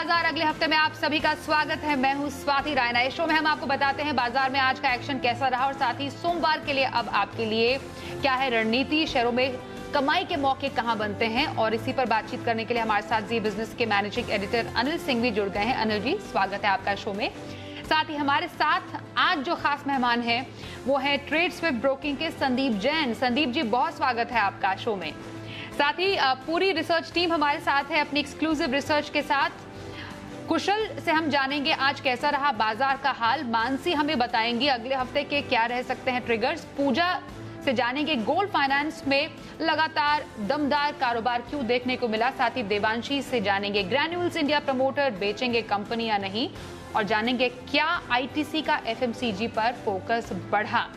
बाजार अगले हफ्ते में आप सभी का स्वागत है। मैं हूं स्वाति रायना। इस शो में हम आपको बताते हैं बाजार में आज का एक्शन कैसा रहा और साथ ही सोमवार के लिए अब आपके लिए क्या है रणनीति, शेयरों में कमाई के मौके कहां बनते हैं, और इसी पर बातचीत करने के लिए हमारे साथ जी बिजनेस के मैनेजिंग एडिटर अनिल सिंह भी जुड़ गए हैं। अनिल जी, स्वागत है आपका शो में। साथ ही हमारे साथ आज जो खास मेहमान हैं वो है ट्रेडस्विफ्ट ब्रोकिंग के संदीप जैन। संदीप जी, बहुत स्वागत है आपका शो में। साथ ही पूरी रिसर्च टीम हमारे साथ है अपनी एक्सक्लूसिव रिसर्च के साथ। कुशल से हम जानेंगे आज कैसा रहा बाजार का हाल। मानसी हमें बताएंगी अगले हफ्ते के क्या रह सकते हैं ट्रिगर्स। पूजा से जानेंगे गोल्ड फाइनेंस में लगातार दमदार कारोबार क्यों देखने को मिला। साथ ही देवांशी से जानेंगे ग्रैन्यूल्स इंडिया प्रमोटर बेचेंगे कंपनी या नहीं, और जानेंगे क्या आईटीसी का एफएमसीजी पर फोकस बढ़ा।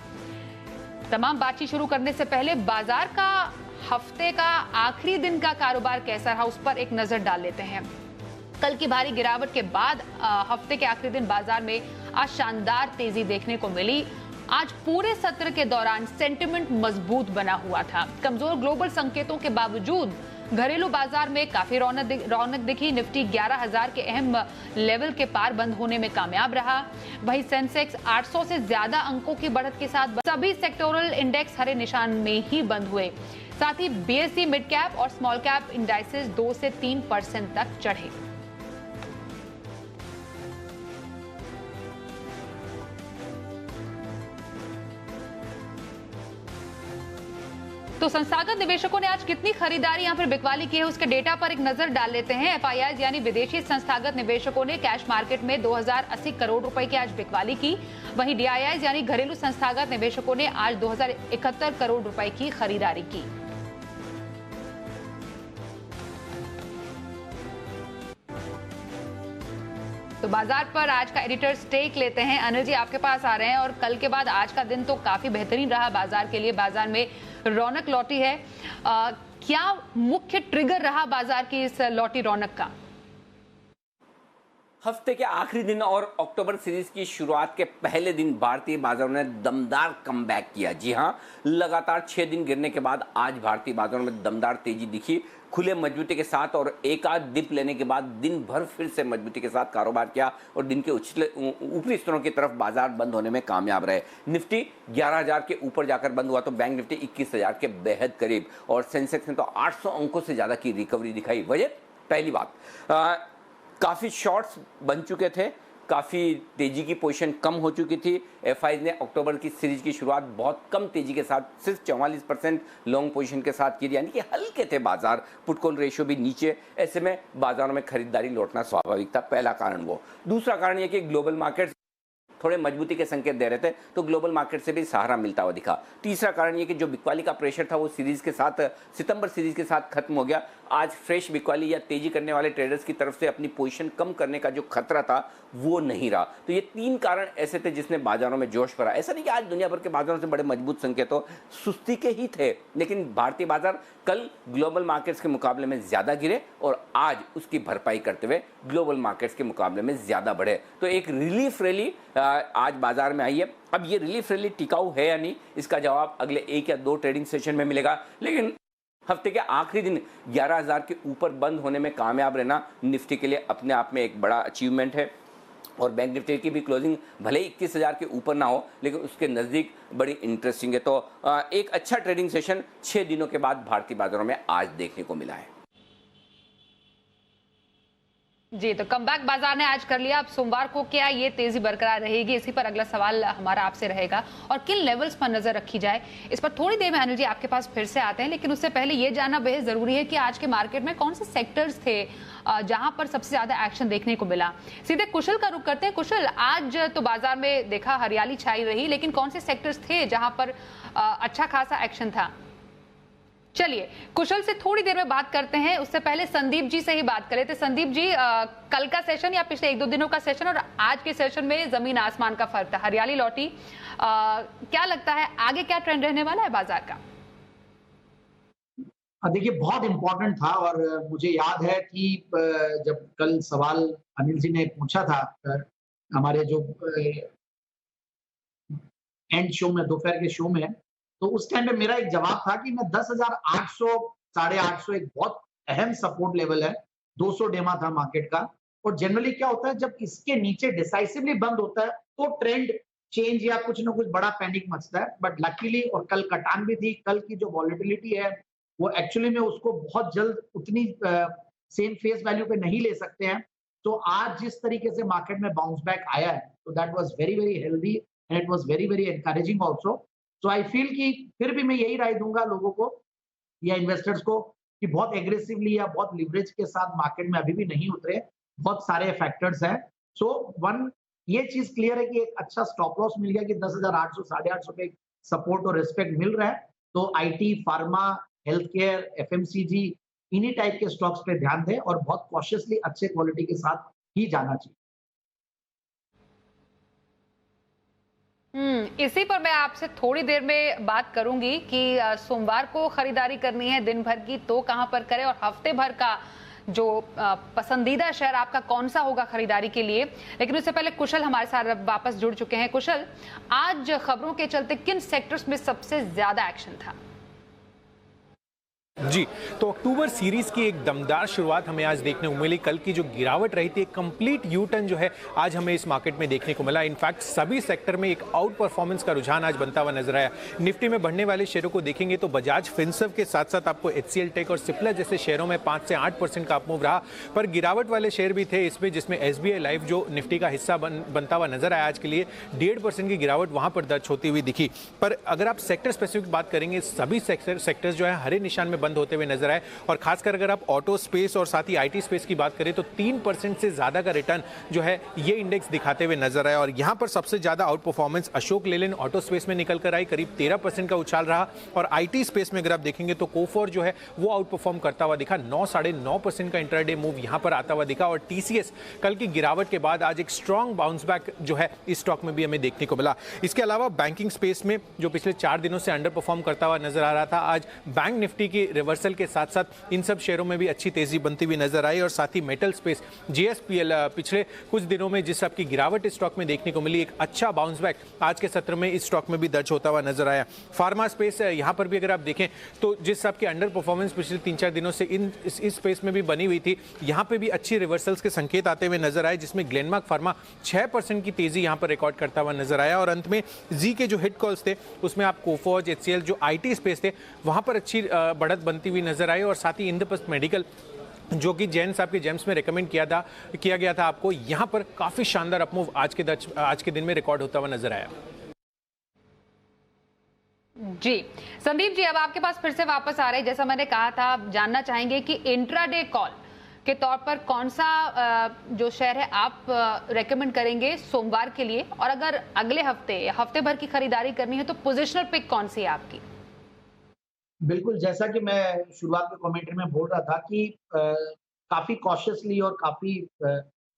तमाम बातचीत शुरू करने से पहले बाजार का हफ्ते का आखिरी दिन का कारोबार कैसा रहा उस पर एक नजर डाल लेते हैं। कल की भारी गिरावट के बाद हफ्ते के आखिरी दिन बाजार में आज शानदार तेजी देखने को मिली। आज पूरे सत्र के दौरान सेंटिमेंट मजबूत बना हुआ था। कमजोर ग्लोबल संकेतों के बावजूद घरेलू बाजार में काफी रौनक दिखी। निफ्टी 11,000 के अहम लेवल के पार बंद होने में कामयाब रहा। वहीं सेंसेक्स 800 से ज्यादा अंकों की बढ़त के साथ सभी सेक्टोरल इंडेक्स हरे निशान में ही बंद हुए। साथ ही बीएसई मिड कैप और स्मॉल कैप इंडाइसेस 2 से 3% तक चढ़े। तो संस्थागत निवेशकों ने आज कितनी खरीदारी या फिर बिकवाली की है उसके डेटा पर एक नजर डाल लेते हैं। एफआईआई यानी विदेशी संस्थागत निवेशकों ने कैश मार्केट में 2080 करोड़ रुपए की आज बिकवाली की। वहीं डीआईआई यानी घरेलू संस्थागत निवेशकों ने आज 2071 करोड़ रुपए की खरीदारी की। तो बाजार पर आज का एडिटर्स टेक लेते हैं। अनिल जी, आपके पास आ रहे हैं, और कल के बाद आज का दिन तो काफी बेहतरीन रहा बाजार के लिए। बाजार में रौनक लौटी है। क्या मुख्य ट्रिगर रहा बाजार की इस लौटी रौनक का? हफ्ते के आखिरी दिन और अक्टूबर सीरीज की शुरुआत के पहले दिन भारतीय बाजारों ने दमदार कमबैक किया। जी हां, लगातार 6 दिन गिरने के बाद आज भारतीय बाजारों में दमदार तेजी दिखी। खुले मजबूती के साथ और एक आध डिप लेने के बाद दिन भर फिर से मजबूती के साथ कारोबार किया और दिन के ऊपरी स्तरों की तरफ बाजार बंद होने में कामयाब रहे। निफ्टी 11,000 के ऊपर जाकर बंद हुआ तो बैंक निफ्टी 21,000 के बेहद करीब, और सेंसेक्स ने तो 800 अंकों से ज्यादा की रिकवरी दिखाई। वजह पहली बात, काफी शॉर्ट्स बन चुके थे, काफी तेजी की पोजीशन कम हो चुकी थी। एफआई ने अक्टूबर की सीरीज की शुरुआत बहुत कम तेजी के साथ सिर्फ 44% लॉन्ग पोजीशन के साथ की, यानी कि हल्के थे बाजार। पुट कॉल रेशियो भी नीचे, ऐसे में बाजारों में खरीदारी लौटना स्वाभाविक था। पहला कारण वो। दूसरा कारण यह कि ग्लोबल मार्केट थोड़े मजबूती के संकेत दे रहे थे तो ग्लोबल मार्केट से भी सहारा मिलता हुआ दिखा। तीसरा कारण ये कि जो बिकवाली का प्रेशर था वो सीरीज के साथ, सितंबर सीरीज के साथ खत्म हो गया। आज फ्रेश बिकवाली या तेजी करने वाले ट्रेडर्स की तरफ से अपनी पोजीशन कम करने का जो खतरा था वो नहीं रहा। तो ये 3 कारण ऐसे थे जिसने बाजारों में जोश भरा। ऐसा नहीं कि आज दुनिया भर के बाजारों से बड़े मजबूत संकेत हो, सुस्ती के ही थे, लेकिन भारतीय बाजार कल ग्लोबल मार्केट्स के मुकाबले में ज्यादा गिरे और आज उसकी भरपाई करते हुए ग्लोबल मार्केट्स के मुकाबले में ज्यादा बढ़े। तो एक रिलीफ रैली आज बाजार में आई है। अब ये रिलीफ रैली टिकाऊ है या नहीं, इसका जवाब अगले 1 या 2 ट्रेडिंग सेशन में मिलेगा। लेकिन हफ्ते के आखिरी दिन 11,000 के ऊपर बंद होने में कामयाब रहना निफ्टी के लिए अपने आप में एक बड़ा अचीवमेंट है, और बैंक निफ्टी की भी क्लोजिंग भले 21,000 के ऊपर ना हो लेकिन उसके नज़दीक बड़ी इंटरेस्टिंग है। तो एक अच्छा ट्रेडिंग सेशन 6 दिनों के बाद भारतीय बाजारों में आज देखने को मिला है। जी, तो कमबैक बाजार ने आज कर लिया। अब सोमवार को क्या ये तेजी बरकरार रहेगी, इसी पर अगला सवाल हमारा आपसे रहेगा, और किन लेवल्स पर नजर रखी जाए इस पर थोड़ी देर में अनिल जी आपके पास फिर से आते हैं। लेकिन उससे पहले ये जानना बेहद जरूरी है कि आज के मार्केट में कौन से सेक्टर्स थे जहां पर सबसे ज्यादा एक्शन देखने को मिला। सीधे कुशल का रुख करते हैं। कुशल, आज तो बाजार में देखा हरियाली छाई रही, लेकिन कौन से सेक्टर्स थे जहां पर अच्छा खासा एक्शन था? चलिए कुशल से थोड़ी देर में बात करते हैं। उससे पहले संदीप जी से ही बात करें। तो संदीप जी, कल का सेशन या पिछले 1-2 दिनों का सेशन और आज के सेशन में जमीन आसमान का फर्क था, हरियाली लौटी। क्या लगता है आगे क्या ट्रेंड रहने वाला है बाजार का? देखिए, बहुत इंपॉर्टेंट था, और मुझे याद है कि जब कल सवाल अनिल जी ने पूछा था हमारे जो एंड शो में, दोपहर के शो में, तो उस टाइम पे मेरा एक जवाब था कि मैं 10,800 850 एक बहुत अहम सपोर्ट लेवल है। 200 डेमा था मार्केट का, और जनरली क्या होता है जब इसके नीचे डिसाइसिवली बंद होता है तो ट्रेंड चेंज या कुछ ना कुछ बड़ा पैनिक मचता है। बट लकीली, और कल कटान भी थी, कल की जो वॉलेटिलिटी है वो एक्चुअली में उसको बहुत जल्द उतनी सेम फेस वैल्यू पे नहीं ले सकते हैं। तो आज जिस तरीके से मार्केट में बाउंस बैक आया है, तो that was very very healthy and it was very very encouraging also. So I feel कि फिर भी मैं यही राय दूंगा लोगों को या इन्वेस्टर्स को कि बहुत एग्रेसिवली या बहुत लिवरेज के साथ मार्केट में अभी भी नहीं उतरे, बहुत सारे फैक्टर्स हैं। सो वन ये चीज क्लियर है कि एक अच्छा स्टॉप लॉस मिल गया कि 10,800 850 पे सपोर्ट और रिस्पेक्ट मिल रहा है। तो IT, pharma, health care, FMCG, इन्हीं टाइप के स्टॉक्स पे ध्यान दें और बहुत कॉशियसली अच्छे क्वालिटी के साथ ही जाना चाहिए। इसी पर मैं आपसे थोड़ी देर में बात करूंगी कि सोमवार को खरीदारी करनी है दिन भर की तो कहां पर करें, और हफ्ते भर का जो पसंदीदा शेयर आपका कौन सा होगा खरीदारी के लिए। लेकिन उससे पहले कुशल हमारे साथ वापस जुड़ चुके हैं। कुशल, आज खबरों के चलते किन सेक्टर्स में सबसे ज्यादा एक्शन था? जी, तो अक्टूबर सीरीज की एक दमदार शुरुआत हमें आज देखने को मिली। कल की जो गिरावट रही थी, एक कंप्लीट यू टर्न जो है आज हमें इस मार्केट में देखने को मिला। इनफैक्ट सभी सेक्टर में एक आउट परफॉर्मेंस का रुझान आज बनता हुआ नजर आया। निफ्टी में बढ़ने वाले शेयरों को देखेंगे तो बजाज फिनसर्व के साथ साथ आपको HCL टेक और सिप्ला जैसे शेयरों में 5 से 8% का अपमूव रहा। पर गिरावट वाले शेयर भी थे इसमें, जिसमें SBI लाइफ जो निफ्टी का हिस्सा बनता हुआ नजर आया आज के लिए, 1.5% की गिरावट वहां पर दर्ज होती हुई दिखी। पर अगर आप सेक्टर स्पेसिफिक बात करेंगे, सभी सेक्टर्स जो है हरे निशान में बंद होते हुए नजर आए। और खासकर अगर आप ऑटो स्पेस और साथ ही IT स्पेस की बात करें तो 3% से ज्यादा का रिटर्न जो है ये इंडेक्स दिखाते हुए नजर आया। और यहां पर सबसे ज्यादा out performance Ashok Leyland auto space में निकल कर आई, करीब 13% का उछाल रहा। और IT स्पेस में अगर आप देखेंगे तो कोफोर जो है वो आउट परफॉर्म करता हुआ दिखा, 9-9.5% का इंट्राडे मूव यहां पर आता हुआ दिखा। और TCS कल की गिरावट के बाद आज एक स्ट्रॉन्ग बाउंस बैक जो है इस स्टॉक में भी हमें देखने को मिला। इसके अलावा बैंकिंग स्पेस में जो पिछले 4 दिनों से अंडर परफॉर्म करता हुआ नजर आ रहा था, आज बैंक निफ्टी की रिवर्सल के साथ साथ इन सब शेयरों में भी अच्छी तेजी बनती हुई नजर आई। और साथ ही मेटल स्पेस JSPL पिछले कुछ दिनों में जिस आपकी गिरावट इस स्टॉक में देखने को मिली, एक अच्छा बाउंस बैक आज के सत्र में इस स्टॉक में भी दर्ज होता हुआ नजर आया। फार्मा स्पेस यहां पर भी अगर आप देखें तो जिस आपकी अंडर परफॉर्मेंस पिछले 3-4 दिनों से इस स्पेस में भी बनी हुई थी, यहां पे भी अच्छी रिवर्सल्स के संकेत आते हुए नजर आए, जिसमें ग्लेनमार्क फार्मा 6% की तेजी यहां पर रिकॉर्ड करता हुआ नजर आया। और अंत में जी के जो हिट कॉल्स थे उसमें आप कोफोर्ज, HCL जो IT स्पेस थे वहां पर अच्छी बढ़त बनती हुई नजर आई। और साथ ही इंद्रप्रस्थ मेडिकल जो कि जैन साहब के जेम्स में रेकमेंड किया गया था आपको, यहां पर काफी शानदार अपमूव आज के दिन में रिकॉर्ड होता हुआ नजर आया। जी संदीप जी, अब आपके पास फिर से वापस आ रहे हैं। जैसा मैंने कहा था, आप जानना चाहेंगे कि इंट्राडे कॉल के तौर पर कौन सा जो शेयर है आप रेकमेंड करेंगे सोमवार के लिए, और अगर अगले हफ्ते भर की खरीदारी करनी है तो पोजिशनल पिक कौन सी है आपकी? बिल्कुल, जैसा कि मैं शुरुआत के कमेंट्री में बोल रहा था कि काफ़ी कॉशियसली और काफ़ी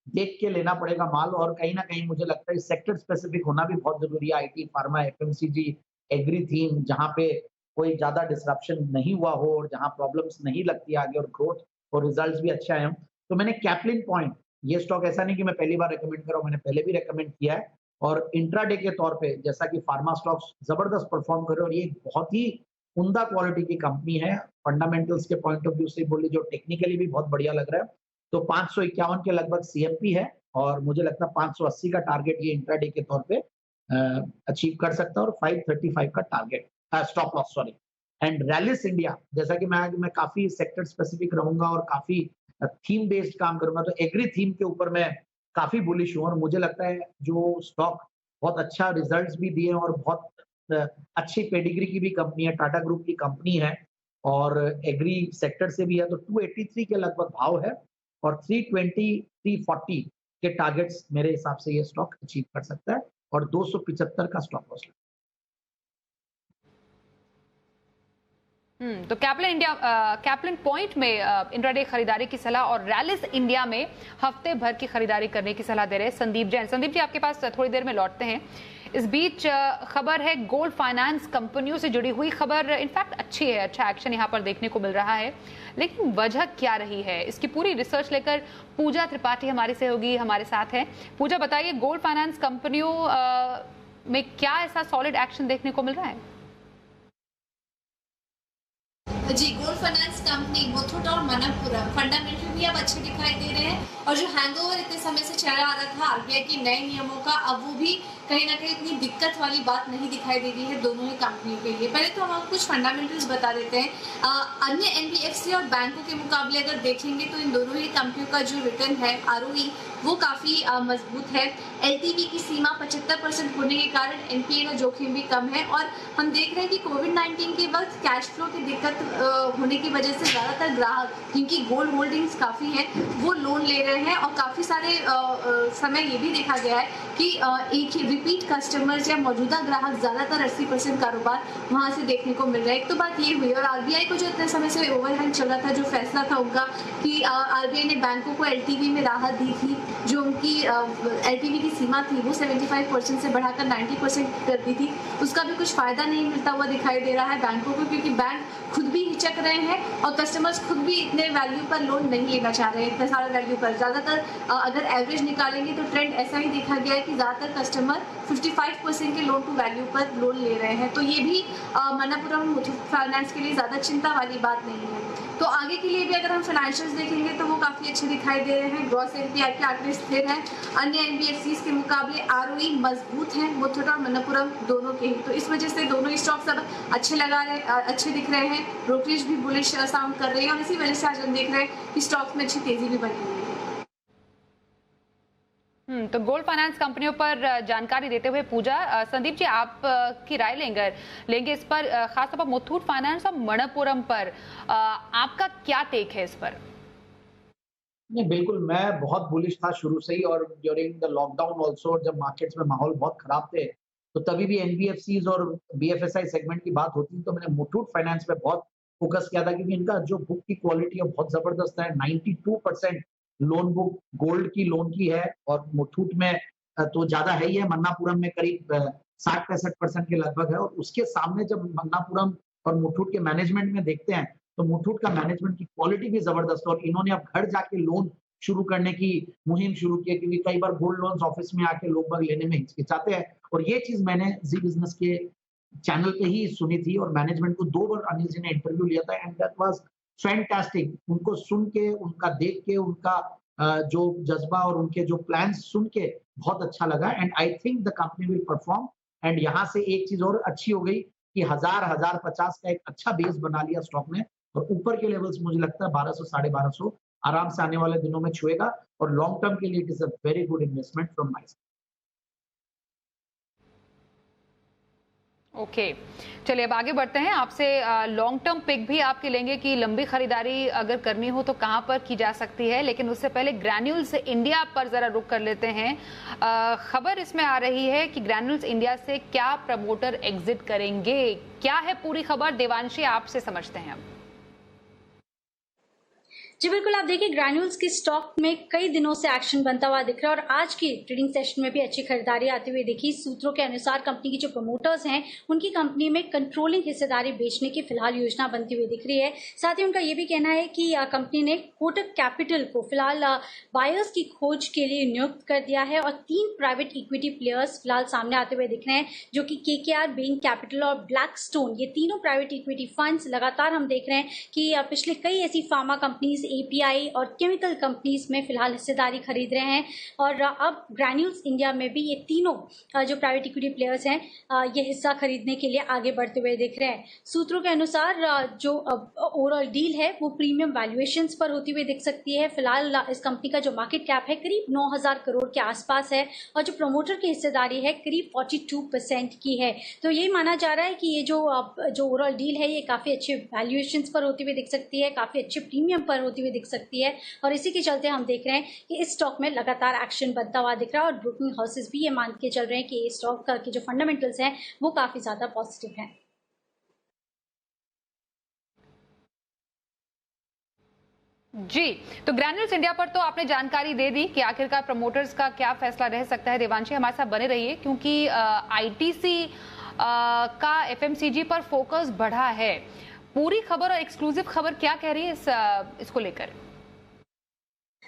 देख के लेना पड़ेगा माल, और कहीं न कहीं मुझे लगता है सेक्टर स्पेसिफिक होना भी बहुत ज़रूरी है। IT, pharma, FMCG, agri theme, जहाँ पे कोई ज़्यादा डिसरप्शन नहीं हुआ हो और जहाँ प्रॉब्लम्स नहीं लगती आगे और ग्रोथ और रिजल्ट्स भी अच्छे आए हों। तो मैंने कैप्लिन पॉइंट, ये स्टॉक ऐसा नहीं कि मैं पहली बार रिकमेंड कर रहा हूँ, मैंने पहले भी रिकमेंड किया है। और इंट्राडे के तौर पे जैसा कि फार्मा स्टॉक्स ज़बरदस्त परफॉर्म कर रहे हैं और ये बहुत ही उम्दा क्वालिटी की कंपनी है, फंडामेंटल्स के पॉइंट ऑफ व्यू से बोली, जो टेक्निकली भी बहुत बढ़िया लग रहा है। तो 551 के लगभग CMP है और मुझे लगता है 580 का टारगेट ये इंट्राडे के तौर पे अचीव कर सकता है, और 535 का target stop loss, sorry. And Rallis India, जैसा कि मैं काफी सेक्टर स्पेसिफिक रहूंगा और काफी थीम बेस्ड काम करूंगा, तो एग्री थीम के ऊपर मैं काफी बुलिश हूँ और मुझे लगता है जो स्टॉक बहुत अच्छा रिजल्ट्स भी दिए और बहुत अच्छी पेडिग्री की भी कंपनी है, टाटा ग्रुप की कंपनी है और एग्री सेक्टर से भी है। तो 283 के लगभग भाव है और 320 340 के टारगेट्स मेरे हिसाब से ये स्टॉक अचीव कर सकता है और 275 का स्टॉप लॉस। तो कैप्लिन पॉइंट में इंट्राडे खरीदारी की सलाह और रैलिस इंडिया में हफ्ते भर की खरीदारी करने की सलाह दे रहे हैं संदीप जैन। संदीप जी, आपके पास थोड़ी देर में लौटते हैं। इस बीच खबर है गोल्ड फाइनेंस कंपनियों से जुड़ी हुई खबर, इनफैक्ट अच्छी है, अच्छा एक्शन यहां पर देखने को मिल रहा है, लेकिन वजह क्या रही है? इसकी पूरी रिसर्च लेकर पूजा त्रिपाठी हमारे सहयोगी हमारे साथ है। पूजा, बताइए गोल्ड फाइनेंस कंपनियों में क्या ऐसा सॉलिड एक्शन देखने को मिल रहा है? जी, गोल्ड फाइनेंस कंपनी, मुथूट और मनप्पुरम फंडामेंटल भी अब अच्छे दिखाई दे रहे हैं और जो हैंगओवर इतने समय से चला आ रहा था आरबीआई के नए नियमों का, अब वो भी कहीं ना कहीं इतनी दिक्कत वाली बात नहीं दिखाई दे रही है दोनों ही कंपनियों के लिए। पहले तो हम आपको कुछ फंडामेंटल्स बता देते हैं। अन्य एनबीएफसी और बैंकों के मुकाबले अगर देखेंगे तो इन दोनों ही कंपनियों का जो रिटर्न है आरओई वो काफ़ी मजबूत है। एलटीवी की सीमा 75% होने के कारण एनपीए का जोखिम भी कम है और हम देख रहे हैं कि कोविड-19 के वक्त कैश फ्लो की दिक्कत होने की वजह से ज़्यादातर ग्राहक जिनकी गोल्ड होल्डिंग्स काफ़ी हैं वो लोन ले रहे हैं और काफ़ी सारे समय ये भी देखा गया है कि एक ही रिपीट कस्टमर्स या मौजूदा ग्राहक ज़्यादातर 80% कारोबार वहाँ से देखने को मिल रहा है। एक तो बात ये हुई और आरबीआई को जो इतने समय से ओवरहैंग चल रहा था, जो फैसला था उनका कि आरबीआई ने बैंकों को एलटीवी में राहत दी थी, जो उनकी एलटीवी की सीमा थी वो 75% से बढ़ाकर 90% कर दी थी, उसका भी कुछ फ़ायदा नहीं मिलता हुआ दिखाई दे रहा है बैंकों को, क्योंकि बैंक खुद भी हिचक रहे हैं और कस्टमर्स खुद भी इतने वैल्यू पर लोन नहीं लेना चाह रहे हैं, इतने सारे वैल्यू पर। ज़्यादातर अगर एवरेज निकालेंगे तो ट्रेंड ऐसा ही देखा गया है कि ज़्यादातर कस्टमर 55% के लोन टू वैल्यू पर लोन ले रहे हैं। तो ये भी मनप्पुरम मुथूट फाइनेंस के लिए ज़्यादा चिंता वाली बात नहीं है। तो आगे के लिए भी अगर हम फाइनेंशियल्स देखेंगे तो वो काफ़ी अच्छे दिखाई दे रहे हैं। ग्रॉस एनपीआर के आंकड़े स्थिर हैं। अन्य एनबीएफसीज के मुकाबले आरओई मजबूत है मुथूट और मनप्पुरम दोनों के ही, तो इस वजह से दोनों ही स्टॉक्स अब अच्छे दिख रहे हैं। ब्रोकरेज भी बुलिश साउंड कर रही है और इसी वजह से आज हम देख रहे हैं कि स्टॉक्स में अच्छी तेजी भी बनी हुई है। तो गोल्ड फाइनेंस कंपनियों पर जानकारी देते हुए पूजा, संदीप जी आप की राय लेंगे इस पर, खासतौर पर मुथूट फाइनेंस और मनप्पुरम पर आपका क्या टेक है इस पर? नहीं, बिल्कुल मैं बहुत बुलिश था शुरू से ही और ड्यूरिंग द लॉकडाउन ऑल्सो, जब मार्केट्स में माहौल बहुत खराब थे तो तभी भी एनबीएफसीज और बीएफएसआई सेगमेंट की बात होती थी तो मैंने मुथूट फाइनेंस पे बहुत फोकस किया था, क्योंकि इनका जो बुक की क्वालिटी है बहुत जबरदस्त है। 92% लोन बुक गोल्ड की लोन की है और मुथूट में तो ज्यादा है ही है, मन्नापुरम में करीब 60-65% के लगभग है। और उसके सामने जब मन्नापुरम और मुथूट के मैनेजमेंट में देखते हैं तो मुथूट का मैनेजमेंट की क्वालिटी भी जबरदस्त है और इन्होंने अब घर जाके लोन शुरू करने की मुहिम शुरू की है, क्योंकि कई बार गोल्ड लोन्स ऑफिस में आके लोग बाग लेने में हिचकिचाते हैं। और ये चीज मैंने जी बिजनेस के चैनल पे ही सुनी थी और मैनेजमेंट को 2 बार अनिल जी ने इंटरव्यू लिया था एंड दैट वाज फैंटास्टिक। उनको सुन के, उनका देख के, उनका जो जज्बा और उनके जो प्लान्स सुन के बहुत अच्छा लगा and I think the company will perform. And यहाँ से एक चीज और अच्छी हो गई कि 1050 का एक अच्छा बेस बना लिया स्टॉक ने और ऊपर के लेवल्स मुझे लगता है 1200 1250 आराम से आने वाले दिनों में छुएगा और लॉन्ग टर्म के लिए it is a very good investment from my side. Okay, चलिए अब आगे बढ़ते हैं। आपसे लॉन्ग टर्म पिक भी आपके लेंगे कि लंबी खरीदारी अगर करनी हो तो कहां पर की जा सकती है, लेकिन उससे पहले ग्रैन्यूल्स इंडिया पर जरा रुक कर लेते हैं। खबर इसमें आ रही है कि ग्रैन्यूल्स इंडिया से क्या प्रमोटर एग्जिट करेंगे, क्या है पूरी खबर? देवांशी आपसे समझते हैं। जी बिल्कुल, आप देखिए ग्रैन्यूल्स के स्टॉक में कई दिनों से एक्शन बनता हुआ दिख रहा है और आज की ट्रेडिंग सेशन में भी अच्छी खरीदारी आती हुई दिखी। सूत्रों के अनुसार कंपनी की जो प्रमोटर्स हैं उनकी कंपनी में कंट्रोलिंग हिस्सेदारी बेचने की फिलहाल योजना बनती हुई दिख रही है। साथ ही उनका ये भी कहना है कि कंपनी ने कोटक कैपिटल को फिलहाल बायर्स की खोज के लिए नियुक्त कर दिया है और 3 प्राइवेट इक्विटी प्लेयर्स फिलहाल सामने आते हुए दिख रहे हैं, जो कि केकेआर, बेन कैपिटल और ब्लैकस्टोन, ये तीनों प्राइवेट इक्विटी फंड्स लगातार हम देख रहे हैं कि पिछले कई ऐसी फार्मा कंपनीज, एपीआई और केमिकल कंपनीज में फिलहाल हिस्सेदारी खरीद रहे हैं और अब ग्रैन्यूल्स इंडिया में भी ये तीनों जो प्राइवेट इक्विटी प्लेयर्स हैं ये हिस्सा खरीदने के लिए आगे बढ़ते हुए दिख रहे हैं। सूत्रों के अनुसार जो ओवरऑल डील है वो प्रीमियम वैल्यूएशंस पर होती हुई दिख सकती है। फिलहाल इस कंपनी का जो मार्केट कैप है करीब 9,000 करोड़ के आसपास है और जो प्रमोटर की हिस्सेदारी है करीब 42% की है। तो यही माना जा रहा है कि ये जो ओवरऑल डील है ये काफी अच्छे वैल्यूएशंस पर होती हुई दिख सकती है, काफी अच्छे प्रीमियम पर होती हुई दिख सकती है और इसी के चलते हम देख रहे हैं कि इस स्टॉक में लगातार एक्शन बनता हुआ दिख रहा है और ब्रोकिंग हाउसेस भी ये मान के चल रहे हैं कि इस स्टॉक के जो फंडामेंटल्स हैं वो काफी ज्यादा पॉजिटिव हैं। जी, तो ग्रैन्यूल्स इंडिया पर तो आपने जानकारी दे दी कि आखिरकार प्रमोटर्स का क्या फैसला रह सकता है। देवांशी हमारे साथ बने रहिए क्योंकि आईटीसी का एफएमसीजी पर फोकस बढ़ा है। पूरी खबर और एक्सक्लूसिव खबर क्या कह रही है इसको लेकर?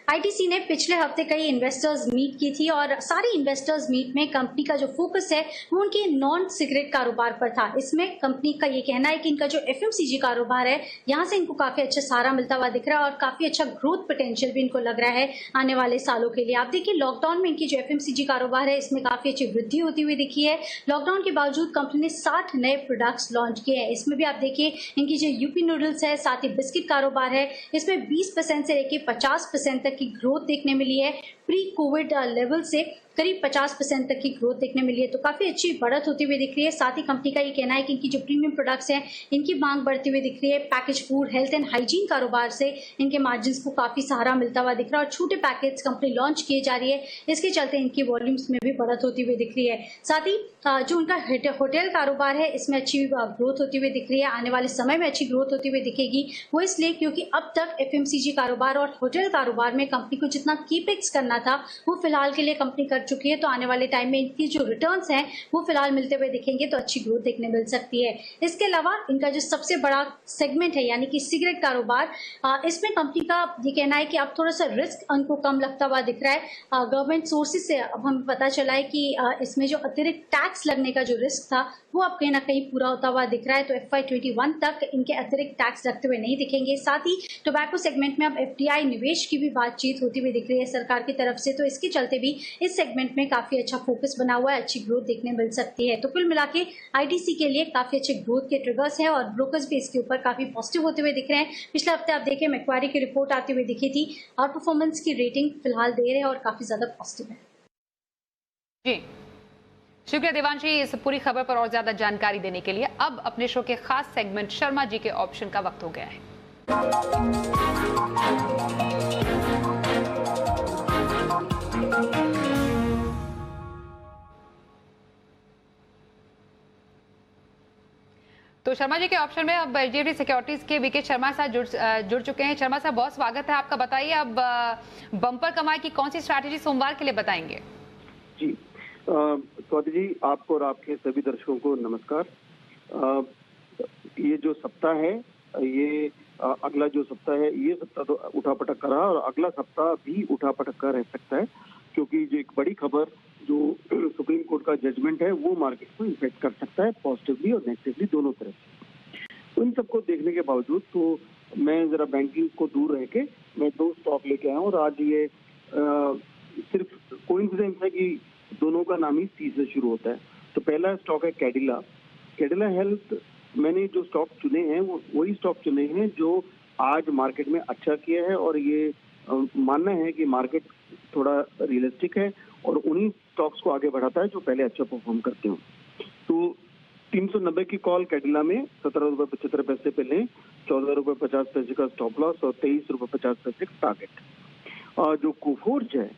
आईटीसी ने पिछले हफ्ते कई इन्वेस्टर्स मीट की थी और सारी इन्वेस्टर्स मीट में कंपनी का जो फोकस है वो उनके नॉन सिगरेट कारोबार पर था। इसमें कंपनी का ये कहना है कि इनका जो एफएमसीजी कारोबार है यहाँ से इनको काफी अच्छा सहारा मिलता हुआ दिख रहा है और काफी अच्छा ग्रोथ पोटेंशियल भी इनको लग रहा है आने वाले सालों के लिए। आप देखिए लॉकडाउन में इनकी जो एफएमसीजी कारोबार है इसमें काफी अच्छी वृद्धि होती हुई दिखी है। लॉकडाउन के बावजूद कंपनी ने 60 नए प्रोडक्ट्स लॉन्च किए हैं। इसमें भी आप देखिए इनकी जो यूपी नूडल्स है, साथ ही बिस्किट कारोबार है, इसमें 20% से लेकर 50% तक की ग्रोथ देखने मिली है। प्री कोविड लेवल से करीब 50% तक की ग्रोथ देखने मिली है, तो काफी अच्छी बढ़त होती हुई दिख रही है। साथ ही कंपनी का ये कहना है कि इनकी जो प्रीमियम प्रोडक्ट्स हैं इनकी मांग बढ़ती हुई दिख रही है। Package food, health and hygiene कारोबार से इनके मार्जिन्स को काफी सहारा मिलता हुआ दिख रहा है और छोटे पैकेज कंपनी लॉन्च किए जा रही है, इसके चलते इनकी वॉल्यूम्स में भी बढ़त होती हुई दिख रही है। साथ ही जो उनका होटल कारोबार है इसमें अच्छी ग्रोथ होती हुई दिख रही है। आने वाले समय में अच्छी ग्रोथ होती हुई दिखेगी, वो इसलिए क्योंकि अब तक एफएमसीजी कारोबार और होटल कारोबार में कंपनी को जितना कीपेक्स करना था वो फिलहाल के लिए कंपनी कर चुकी है। तो आने वाले टाइम में इनकी जो रिटर्न्स हैं वो फिलहाल मिलते हुए दिखेंगे, तो अच्छी ग्रोथ देखने मिल सकती है। इसके अलावा इनका जो सबसे बड़ा सेगमेंट है यानी कि सिगरेट कारोबार, इसमें कंपनी का ये कहना है कि अब थोड़ा सा रिस्क उनको कम लगता हुआ दिख रहा है। गवर्नमेंट सोर्सेज से अब हमें पता चला है कि इसमें जो अतिरिक्त टैक्स लगने का जो रिस्क था वो अब कहीं ना कहीं पूरा होता हुआ दिख रहा है। तो FY21 तक इनके अतिरिक्त टैक्स लगते हुए नहीं दिखेंगे। साथ ही टोबैको सेगमेंट में अब FDI निवेश की भी बातचीत होती हुई दिख रही है सरकार की तरफ से, तो इसके चलते भी इस सेगमेंट में काफी अच्छा फोकस बना हुआ है, अच्छी ग्रोथ देखने मिल सकती है। तो कुल मिला के आईटीसी के लिए काफी अच्छे ग्रोथ के ट्रिगर्स हैं और ब्रोकर्स भी इसके ऊपर काफी पॉजिटिव होते हुए दिख रहे हैं। पिछले हफ्ते आप देखिए मैक्वारी की रिपोर्ट आती हुई दिखी थी, आउट परफॉर्मेंस की रेटिंग फिलहाल दे रहे हैं और काफी ज्यादा पॉजिटिव है। जी शुक्रिया देवांशी इस पूरी खबर पर और ज्यादा जानकारी देने के लिए। अब अपने शो के खास सेगमेंट शर्मा जी के ऑप्शन का वक्त हो गया है। तो शर्मा जी के ऑप्शन में अब HDFC सिक्योरिटीज के वीके शर्मा साहब जुड़ चुके हैं। शर्मा साहब बहुत स्वागत है आपका। बताइए अब बम्पर कमाई की कौन सी स्ट्रैटेजी सोमवार के लिए बताएंगे? जी स्वाति जी, आपको और आपके सभी दर्शकों को नमस्कार। ये जो सप्ताह है, ये अगला जो सप्ताह है, ये सप्ताह तो उठापटक का रहा और अगला सप्ताह भी उठापटक का रह सकता है, क्योंकि जो एक बड़ी खबर जो सुप्रीम कोर्ट का जजमेंट है वो मार्केट को इफेक्ट कर सकता है पॉजिटिवली और नेगेटिवली दोनों तरफ। इन सबको देखने के बावजूद तो मैं जरा बैंकिंग को दूर रह के मैं 2 स्टॉक लेके आया हूँ और आज ये सिर्फ कोइंसिडेंस है कि दोनों का नाम ही C से शुरू होता है। तो पहला स्टॉक है कैडिला हेल्थ। मैंने जो स्टॉक चुने हैं वो वही स्टॉक चुने हैं जो आज मार्केट में अच्छा किया है और ये मानना है कि मार्केट थोड़ा रियलिस्टिक है और उन्हीं स्टॉक्स को आगे बढ़ाता है जो पहले अच्छा परफॉर्म करते हो। तो 390 की कॉल कैडिला में 17.75 रुपए पे लें, 14.50 रुपए का स्टॉप लॉस और 23.50 रुपए का टारगेट। जो कोफोर्ज है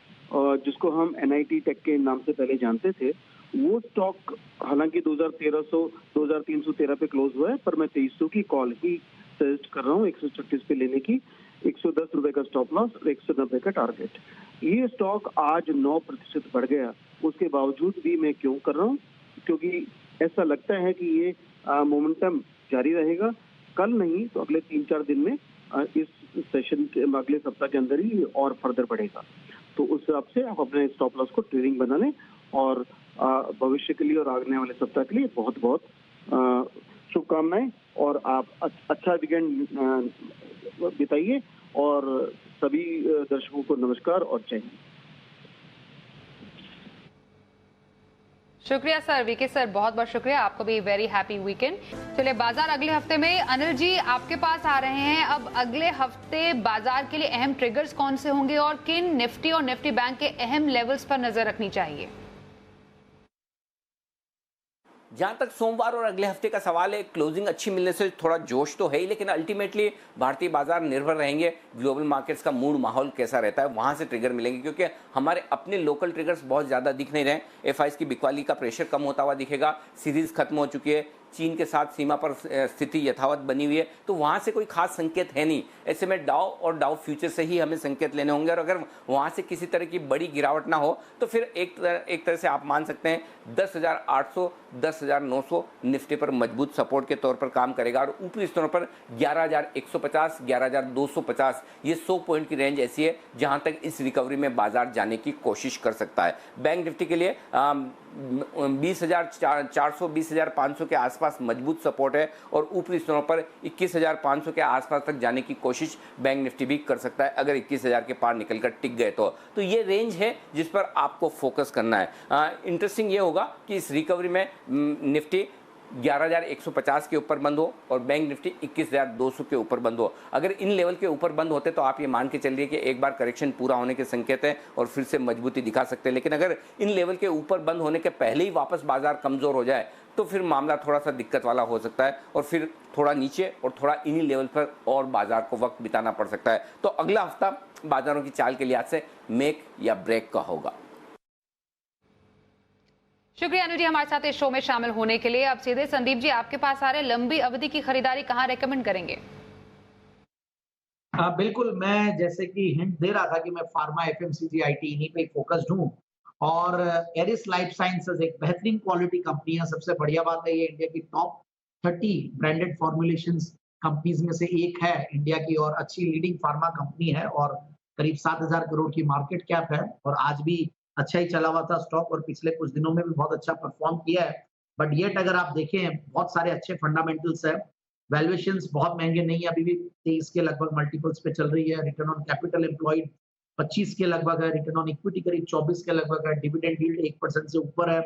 जिसको हम NIT टेक के नाम से पहले जानते थे, वो स्टॉक हालांकि 2313 पे क्लोज हुआ है, पर मैं 2300 की कॉल ही सजेस्ट कर रहा हूँ 136 पे लेने की, 110 रुपए का स्टॉप लॉस और 190 का टारगेट। ये स्टॉक आज 9% बढ़ गया, उसके बावजूद भी मैं क्यों कर रहा हूँ? क्योंकि ऐसा लगता है कि ये मोमेंटम जारी रहेगा, कल नहीं तो अगले 3-4 दिन में इस सेशन के अगले सप्ताह के अंदर ही और फर्दर बढ़ेगा। तो उस हिसाब से आप अपने स्टॉप लॉस को ट्रेडिंग बना लें और भविष्य के लिए और आने वाले सप्ताह के लिए बहुत बहुत शुभकामनाएं और आप अच्छा वीकेंड बिताइए और सभी दर्शकों को नमस्कार और जय हिंद। शुक्रिया सर, वीके सर बहुत बहुत शुक्रिया, आपको भी वेरी हैप्पी वीकेंड। चलिए बाजार अगले हफ्ते में अनिल जी आपके पास आ रहे हैं। अब अगले हफ्ते बाजार के लिए अहम ट्रिगर्स कौन से होंगे और किन निफ्टी और निफ्टी बैंक के अहम लेवल्स पर नजर रखनी चाहिए? जहां तक सोमवार और अगले हफ्ते का सवाल है, क्लोजिंग अच्छी मिलने से थोड़ा जोश तो है ही, लेकिन अल्टीमेटली भारतीय बाजार निर्भर रहेंगे ग्लोबल मार्केट्स का मूड माहौल कैसा रहता है, वहां से ट्रिगर मिलेंगे, क्योंकि हमारे अपने लोकल ट्रिगर्स बहुत ज्यादा दिख नहीं रहे। FIs की बिकवाली का प्रेशर कम होता हुआ दिखेगा, सीरीज खत्म हो चुकी है, चीन के साथ सीमा पर स्थिति यथावत बनी हुई है, तो वहाँ से कोई खास संकेत है नहीं। ऐसे में डाउ और डाउ फ्यूचर से ही हमें संकेत लेने होंगे, और अगर वहाँ से किसी तरह की बड़ी गिरावट ना हो तो फिर एक तरह से आप मान सकते हैं 10,800 10,900 निफ्टी पर मजबूत सपोर्ट के तौर पर काम करेगा, और ऊपरी स्तरों पर 11,150 11,250 ये 100 पॉइंट की रेंज ऐसी है जहां तक इस रिकवरी में बाजार जाने की कोशिश कर सकता है। बैंक निफ्टी के लिए 20,400 20,500 के आसपास मजबूत सपोर्ट है, और ऊपरी स्तरों पर 21,500 के आसपास तक जाने की कोशिश बैंक निफ्टी भी कर सकता है अगर 21,000 के पार निकलकर टिक गए तो ये रेंज है जिस पर आपको फोकस करना है। इंटरेस्टिंग ये होगा कि इस रिकवरी में निफ्टी 11,150 के ऊपर बंद हो और बैंक निफ्टी 21,200 के ऊपर बंद हो। अगर इन लेवल के ऊपर बंद होते तो आप ये मान के चलिए कि एक बार करेक्शन पूरा होने के संकेत है और फिर से मजबूती दिखा सकते हैं, लेकिन अगर इन लेवल के ऊपर बंद होने के पहले ही वापस बाजार कमजोर हो जाए तो फिर मामला थोड़ा सा दिक्कत वाला हो सकता है, और फिर थोड़ा नीचे और थोड़ा इन्हीं लेवल पर और बाजार को वक्त बिताना पड़ सकता है। तो अगला हफ्ता बाजारों की चाल के लिहाज से मेक या ब्रेक का होगा। शुक्रिया अनिल जी हमारे साथ इस शो में शामिल होने के लिए। अब सीधे संदीप जी आपके पास आ रहे, लंबी अवधि की खरीदारी कहां रेकमेंड करेंगे? बिल्कुल, मैं जैसे कि हिंट दे रहा था कि मैं फार्मा, एफएमसीजी, आईटी इन्हीं पे फोकस्ड हूँ, और एरिस लाइफ साइंसेज एक बेहतरीन क्वालिटी कंपनी है। सबसे बढ़िया बात है ये इंडिया की टॉप 30 ब्रांडेड फॉर्मुलेशंस कंपनीज में से एक है इंडिया की, और अच्छी लीडिंग फार्मा कंपनी है, और करीब 7,000 करोड़ की मार्केट कैप है, और आज भी अच्छा ही चला हुआ था स्टॉक, और पिछले कुछ दिनों में भी बहुत अच्छा परफॉर्म किया है। बट येट अगर आप देखें बहुत सारे अच्छे फंडामेंटल्स है, वैल्यूएशंस बहुत महंगे नहीं है, अभी भी 23 के लगभग मल्टीपल्स पे चल रही है, रिटर्न ऑन कैपिटल एम्प्लॉयड 25 के लगभग है, रिटर्न ऑन इक्विटी करीब 24 के लगभग है, डिविडेंड यील्ड 1% से ऊपर है।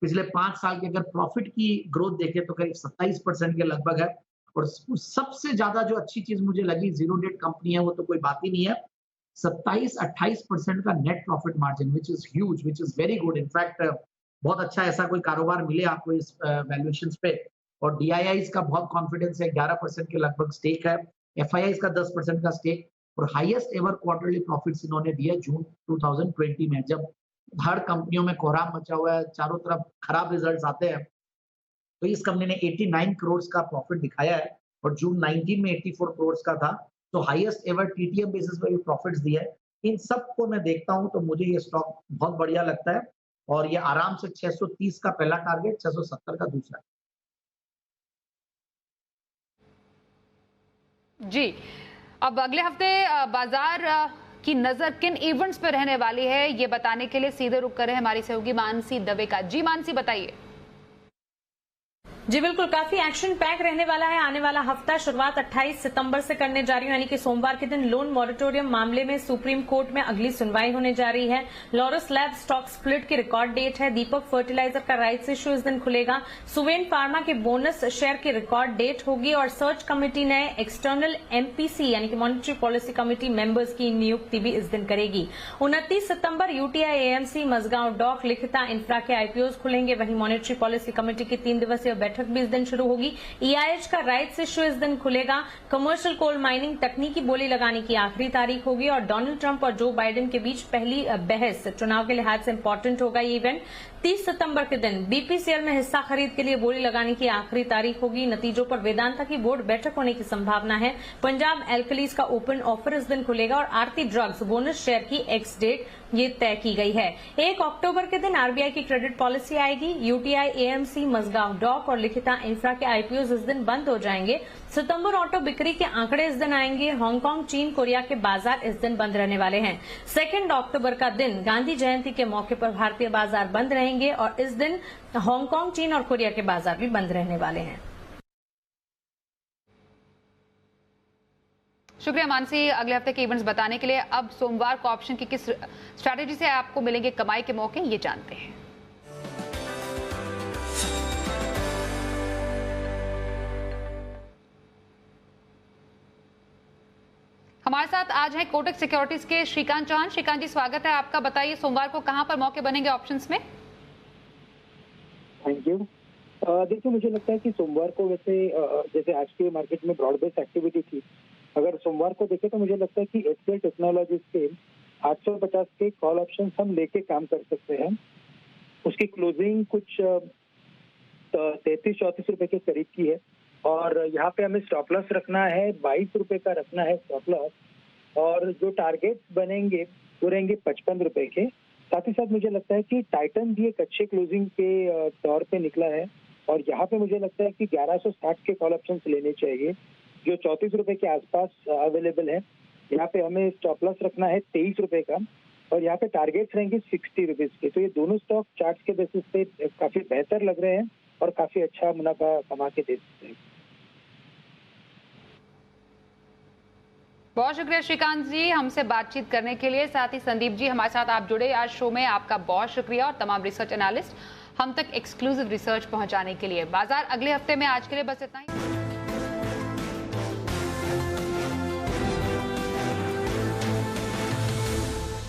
पिछले 5 साल के अगर प्रॉफिट की ग्रोथ देखें तो करीब 27% के लगभग है, और सबसे ज्यादा जो अच्छी चीज मुझे लगी, जीरो डेट कंपनी है, वो तो कोई बात ही नहीं है। 27-28% का net profit margin, which is huge, which is very good. In fact बहुत अच्छा ऐसा कोई कारोबार मिले आपको इस वैल्यूएशंस पे। और डीआईआईज का बहुत कॉन्फिडेंस है, 11% के लगभग स्टेक है, एफआईआईज का 10% का स्टेक, और हाईएस्ट एवर क्वार्टरली प्रॉफिट्स इन्होंने दिए जून 2020 में, जब हर कंपनियों में कोहराम मचा हुआ है, चारों तरफ खराब रिजल्ट्स आते हैं, तो इस कंपनी ने 89 करोड़ का प्रॉफिट दिखाया है, और जून 19 में 84 करोड़ का था, तो हाईएस्ट एवर टीटीएम बेसिस पे भी प्रॉफिट्स दिए है। इन सब को मैं देखता हूं तो मुझे ये स्टॉक बहुत बढ़िया लगता है, और ये आराम से 630 का पहला टारगेट, 670 का दूसरा। जी, अब अगले हफ्ते बाजार की नजर किन इवेंट्स पर रहने वाली है ये बताने के लिए सीधे रुक कर हमारी सहयोगी मानसी दवे का। जी मानसी बताइए। जी बिल्कुल, काफी एक्शन पैक रहने वाला है आने वाला हफ्ता। शुरुआत 28 सितंबर से करने जा रही हूं, यानी कि सोमवार के दिन लोन मॉरेटोरियम मामले में सुप्रीम कोर्ट में अगली सुनवाई होने जा रही है। लॉरस लैब स्टॉक स्प्लिट की रिकॉर्ड डेट है। दीपक फर्टिलाइजर का राइट्स इश्यू इस दिन खुलेगा। सुवेन फार्मा के बोनस शेयर की रिकॉर्ड डेट होगी, और सर्च कमेटी ने एक्सटर्नल एमपीसी यानी कि मॉनिटरी पॉलिसी कमेटी मेंबर्स की नियुक्ति भी इस दिन करेगी। 29 सितंबर यूटीआई, एएमसी, मजगांव डॉक, लिखिता इंफ्रा के आईपीओज खुलेंगे। वहीं मॉनिटरी पॉलिसी कमेटी की 3 दिवसीय बैठक भी इस दिन शुरू होगी। ईआईएच का राइट्स इश्यू इस दिन खुलेगा। कमर्शियल कोल माइनिंग तकनीकी बोली लगाने की आखिरी तारीख होगी, और डोनाल्ड ट्रंप और जो बाइडेन के बीच पहली बहस चुनाव के लिहाज से इंपॉर्टेंट होगा ये इवेंट। 30 सितंबर के दिन बीपीसीएल में हिस्सा खरीद के लिए बोली लगाने की आखिरी तारीख होगी। नतीजों पर वेदांता की बोर्ड बैठक होने की संभावना है। पंजाब एल्कलीज का ओपन ऑफर इस दिन खुलेगा, और आरती ड्रग्स बोनस शेयर की एक्स डेट ये तय की गई है। 1 अक्टूबर के दिन आरबीआई की क्रेडिट पॉलिसी आएगी। यूटीआई, एएमसी, मजगांव डॉक और लिखिता इंफ्रा के आईपीओ इस दिन बंद हो जाएंगे। सितंबर ऑटो बिक्री के आंकड़े इस दिन आएंगे। हांगकांग, चीन, कोरिया के बाजार इस दिन बंद रहने वाले हैं। 2 अक्टूबर का दिन गांधी जयंती के मौके पर भारतीय बाजार बंद रहेंगे, और इस दिन हांगकांग, चीन और कोरिया के बाजार भी बंद रहने वाले हैं। शुक्रिया मानसी अगले हफ्ते के इवेंट्स बताने के लिए। अब सोमवार को ऑप्शन की किस स्ट्रैटेजी से आपको मिलेंगे कमाई के मौके, ये जानते हैं। हमारे साथ आज है कोटक सिक्योरिटीज के श्रीकांत चौहान। श्रीकांत जी स्वागत है आपका। बताइए सोमवार को कहां पर मौके बनेंगे ऑप्शंस में? Thank you. देखिए, मुझे लगता है कि सोमवार को वैसे जैसे आज के मार्केट में ब्रॉड बेस्ड एक्टिविटी थी, अगर सोमवार को देखें तो मुझे लगता है कि एचसीएल टेक्नोलॉजीज के 850 के कॉल ऑप्शन हम लेके काम कर सकते हैं। उसकी क्लोजिंग कुछ 33-34 रुपए के करीब की है और यहाँ पे हमें स्टॉप लॉस रखना है 22 रुपए का रखना है स्टॉप लॉस और जो टारगेट बनेंगे वो रहेंगे 55 रुपए के। साथ ही साथ मुझे लगता है कि टाइटन भी एक अच्छे क्लोजिंग के तौर पे निकला है और यहाँ पे मुझे लगता है कि 1160 के कॉल ऑप्शन लेने चाहिए जो 34 रुपए के आसपास अवेलेबल है। यहाँ पे हमें स्टॉप लॉस रखना है 23 रुपए का और यहाँ पे टारगेट्स रहेंगे 60 रुपीज के। तो ये दोनों स्टॉक चार्ट्स के बेसिस पे काफी बेहतर लग रहे हैं और काफी अच्छा मुनाफा कमा के दे सकते हैं। बहुत शुक्रिया श्रीकांत जी हमसे बातचीत करने के लिए। साथ ही संदीप जी हमारे साथ आप जुड़े आज शो में, आपका बहुत शुक्रिया। और तमाम रिसर्च एनालिस्ट हम तक एक्सक्लूसिव रिसर्च पहुंचाने के लिए। बाजार अगले हफ्ते में आज के लिए बस इतना ही।